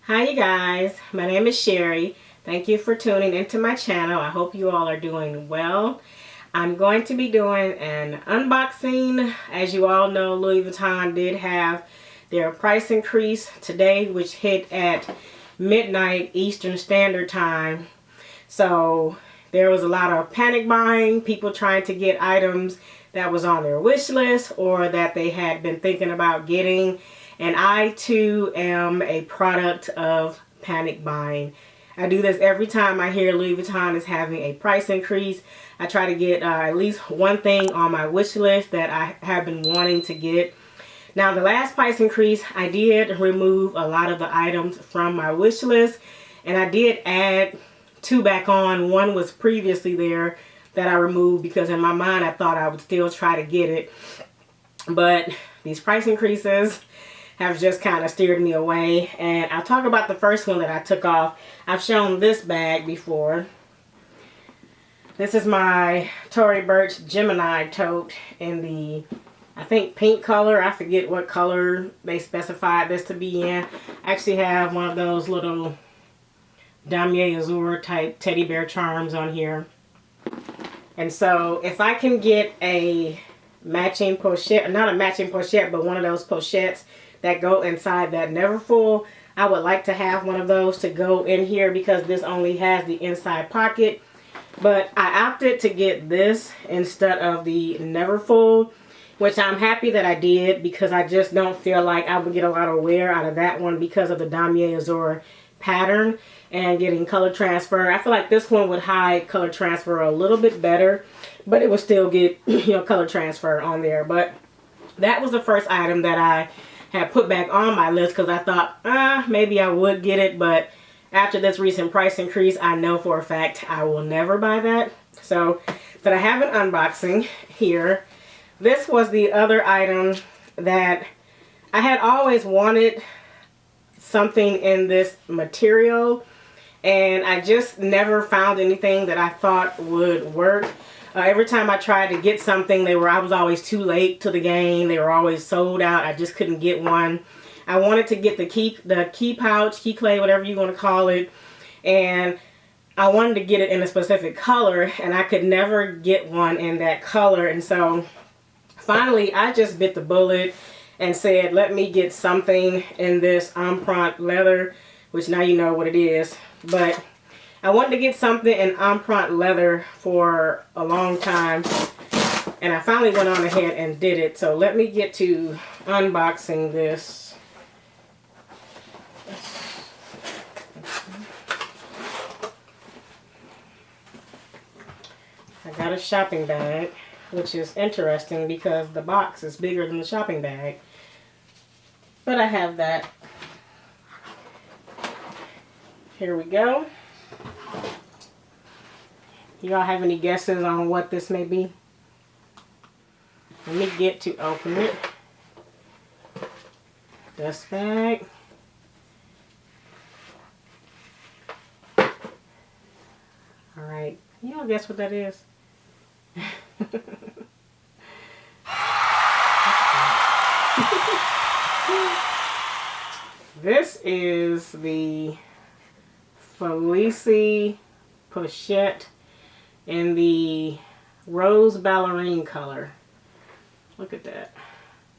Hi you guys, my name is Sherry. Thank you for tuning into my channel. I hope you all are doing well. I'm going to be doing an unboxing. As you all know, Louis Vuitton did have their price increase today, which hit at midnight Eastern Standard Time. So there was a lot of panic buying, people trying to get items that was on their wish list or that they had been thinking about getting. And I too am a product of panic buying. I do this every time I hear Louis Vuitton is having a price increase. I try to get at least one thing on my wish list that I have been wanting to get. Now the last price increase, I did remove a lot of the items from my wish list, and I did add two back on. One was previously there that I removed because in my mind I thought I would still try to get it. But these price increases have just kind of steered me away. And I'll talk about the first one that I took off. I've shown this bag before. This is my Tory Burch Gemini tote in the, I think, pink color. I forget what color they specified this to be in. I actually have one of those little damier azur type teddy bear charms on here. And so if I can get a matching pochette, not a matching pochette, but one of those pochettes that go inside that Neverfull, I would like to have one of those to go in here because this only has the inside pocket. But I opted to get this instead of the Neverfull, which I'm happy that I did because I just don't feel like I would get a lot of wear out of that one because of the damier azur pattern and getting color transfer. I feel like this one would hide color transfer a little bit better, but it would still get, you know, color transfer on there. But that was the first item that I had put back on my list because I thought, maybe I would get it, but after this recent price increase, I know for a fact I will never buy that. So I have an unboxing here. This was the other item that I had always wanted something in this material, and I just never found anything that I thought would work. Every time I tried to get something, I was always too late to the game. They were always sold out. I just couldn't get one. I wanted to get the key pouch, key clay, whatever you want to call it, and I wanted to get it in a specific color, and I could never get one in that color. And so finally I just bit the bullet and said, let me get something in this empreinte leather, which now you know what it is. But I wanted to get something in empreinte leather for a long time, and I finally went on ahead and did it. So let me get to unboxing this. I got a shopping bag, which is interesting because the box is bigger than the shopping bag. But I have that. Here we go. Y'all have any guesses on what this may be? Let me get to open it. Dust bag. Alright, y'all guess what that is? This is the Felicie pochette in the rose ballerine color. Look at that.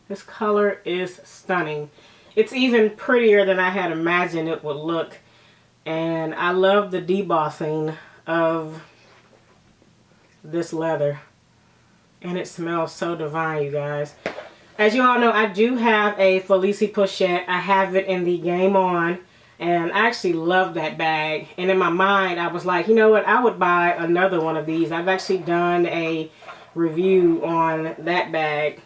This color is stunning. It's even prettier than I had imagined it would look. And I love the debossing of this leather. And it smells so divine, you guys. As you all know, I do have a Felicie pochette. I have it in the Game On. And I actually love that bag. And in my mind, I was like, you know what? I would buy another one of these. I've actually done a review on that bag.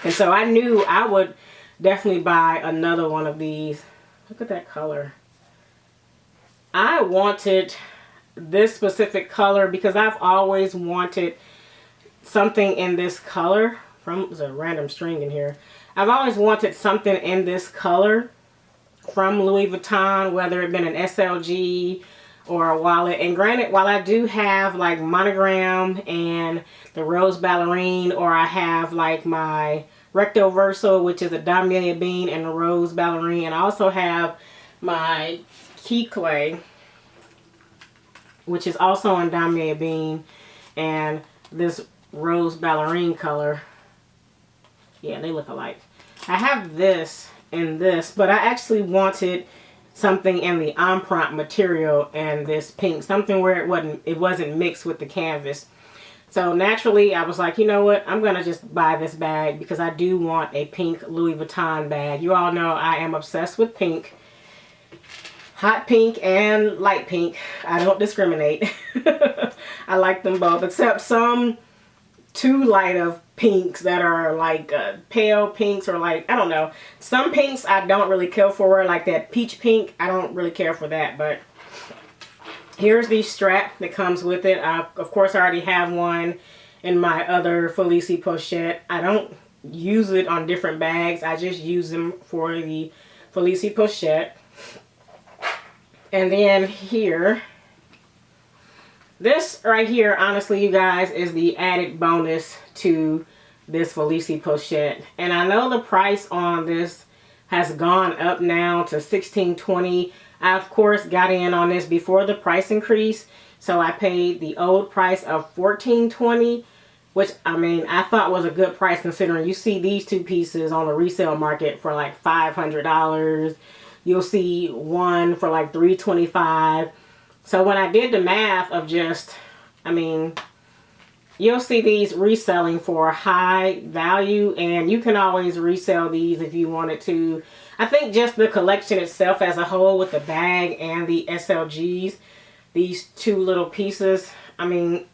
And so I knew I would definitely buy another one of these. Look at that color. I wanted this specific color because I've always wanted something in this color. There's a random string in here. I've always wanted something in this color from Louis Vuitton, whether it been an SLG or a wallet. And granted, while I do have like Monogram and the Rose Ballerine, or I have like my Recto Verso, which is a damier bean and a Rose Ballerine, and I also have my key clay, which is also in Damier Bean, and this rose ballerine color. Yeah, they look alike. I have this and this, but I actually wanted something in the empreinte material and this pink, something where it wasn't mixed with the canvas. So naturally I was like, you know what, I'm gonna just buy this bag because I do want a pink Louis Vuitton bag. You all know I am obsessed with pink. Hot pink and light pink. I don't discriminate. I like them both, except some too light of pinks that are like pale pinks, or like, I don't know. Some pinks I don't really care for, like that peach pink. I don't really care for that, but here's the strap that comes with it. Of course, I already have one in my other Felicie pochette. I don't use it on different bags. I just use them for the Felicie pochette. And then here, this right here, honestly, you guys, is the added bonus to this Felicie pochette. And I know the price on this has gone up now to $16.20. I, of course, got in on this before the price increase. So I paid the old price of $14.20, which, I mean, I thought was a good price considering you see these two pieces on the resale market for like $500. You'll see one for like $325. So when I did the math of just, I mean, you'll see these reselling for high value, and you can always resell these if you wanted to. I think just the collection itself as a whole with the bag and the SLGs, these two little pieces, I mean,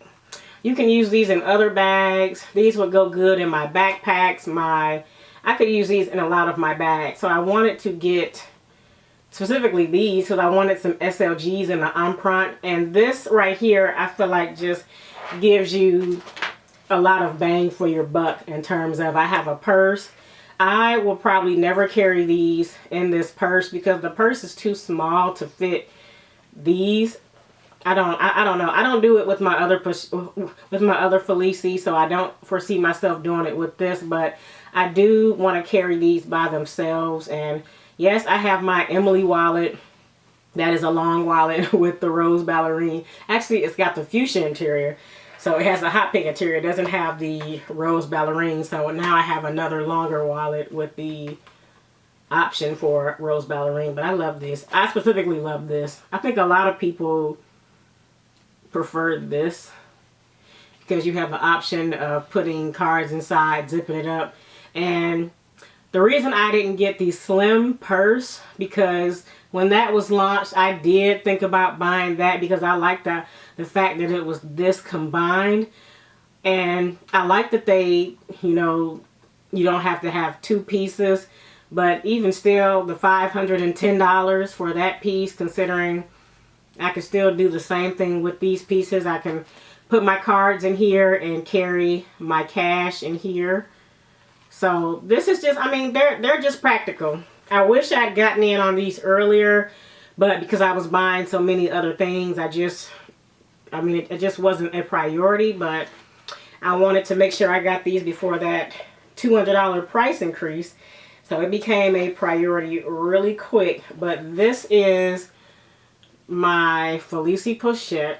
you can use these in other bags. These would go good in my backpacks. I could use these in a lot of my bags. So I wanted to get specifically these because I wanted some SLGs in the empreinte. And this right here, I feel like just gives you a lot of bang for your buck in terms of, I have a purse. I will probably never carry these in this purse because the purse is too small to fit these. I don't know. I don't do it with my other Felicie, so I don't foresee myself doing it with this, but I do want to carry these by themselves. And yes, I have my Emily wallet. That is a long wallet with the rose ballerine. Actually, it's got the fuchsia interior. So it has a hot pink interior. It doesn't have the rose ballerine. So now I have another longer wallet with the option for rose ballerine. But I love this. I specifically love this. I think a lot of people prefer this because you have the option of putting cards inside, zipping it up. And the reason I didn't get the slim purse, because when that was launched, I did think about buying that because I like the fact that it was this combined. And I like that they, you know, you don't have to have two pieces. But even still, the $510 for that piece, considering I can still do the same thing with these pieces. I can put my cards in here and carry my cash in here. So this is just, I mean, they're just practical. I wish I'd gotten in on these earlier, but because I was buying so many other things, it just wasn't a priority. But I wanted to make sure I got these before that $200 price increase. So it became a priority really quick. But this is my Felicie pochette.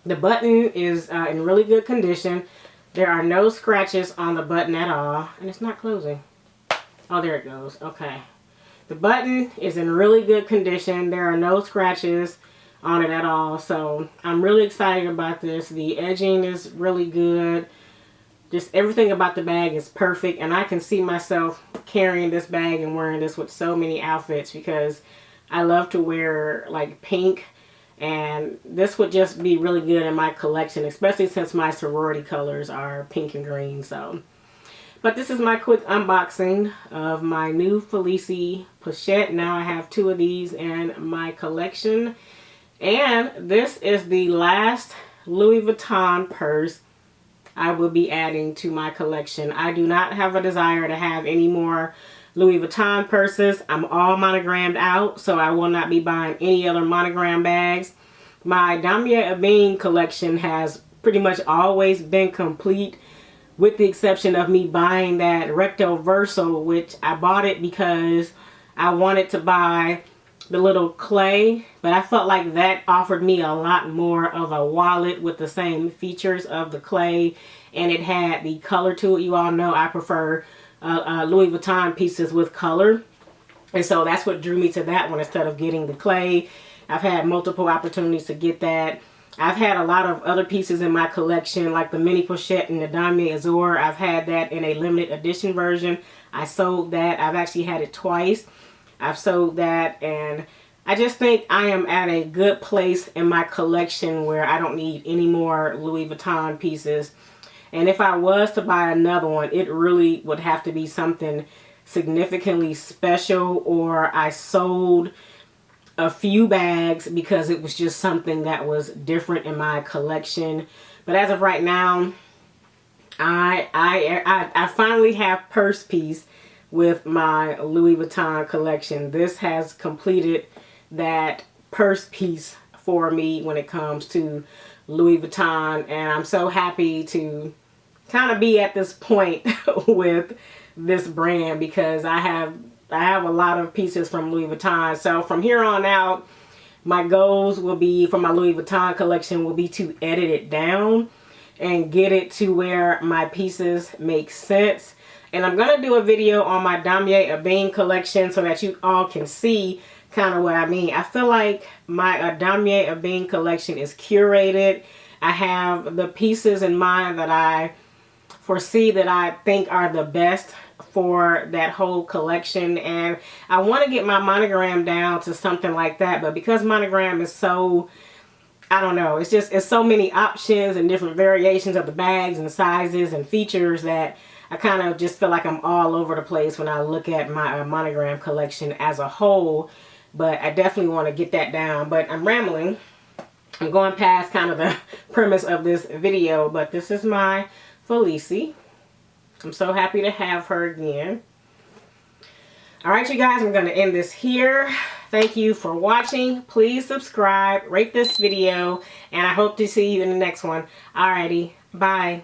The button is in really good condition. There are no scratches on the button at all. And it's not closing. Oh, there it goes. Okay. The button is in really good condition. There are no scratches on it at all. So I'm really excited about this. The edging is really good. Just everything about the bag is perfect. And I can see myself carrying this bag and wearing this with so many outfits because I love to wear like pink. And this would just be really good in my collection, especially since my sorority colors are pink and green. So, but this is my quick unboxing of my new Felicie pochette. Now I have two of these in my collection. And this is the last Louis Vuitton purse I will be adding to my collection. I do not have a desire to have any more Louis Vuitton purses. I'm all monogrammed out, so I will not be buying any other monogram bags. My Damier Ebene collection has pretty much always been complete, with the exception of me buying that Recto Verso, which I bought it because I wanted to buy the little clay, but I felt like that offered me a lot more of a wallet with the same features of the clay, and it had the color to it. You all know I prefer Louis Vuitton pieces with color, and so that's what drew me to that one instead of getting the clay. I've had multiple opportunities to get that. I've had a lot of other pieces in my collection, like the mini pochette and the damier azur. I've had that in a limited edition version. I sold that. I've actually had it twice. I've sold that, and I just think I am at a good place in my collection where I don't need any more Louis Vuitton pieces. And if I was to buy another one, it really would have to be something significantly special, or I sold a few bags because it was just something that was different in my collection. But as of right now, I finally have purse piece with my Louis Vuitton collection. This has completed that purse piece for me when it comes to Louis Vuitton, and I'm so happy to kind of be at this point with this brand because I have a lot of pieces from Louis Vuitton. So from here on out, my goals will be for my Louis Vuitton collection will be to edit it down and get it to where my pieces make sense. And I'm going to do a video on my Damier Ebene collection so that you all can see kind of what I mean. I feel like my Damier Ebene collection is curated. I have the pieces in mind that I foresee that I think are the best for that whole collection, and I want to get my monogram down to something like that, but because monogram is so, I don't know, it's so many options and different variations of the bags and sizes and features that I kind of just feel like I'm all over the place when I look at my monogram collection as a whole. But I definitely want to get that down. But I'm rambling. I'm going past kind of the premise of this video. But this is my Felicie. I'm so happy to have her again. Alright, you guys, I'm going to end this here. Thank you for watching. Please subscribe, rate this video, and I hope to see you in the next one. Alrighty, bye.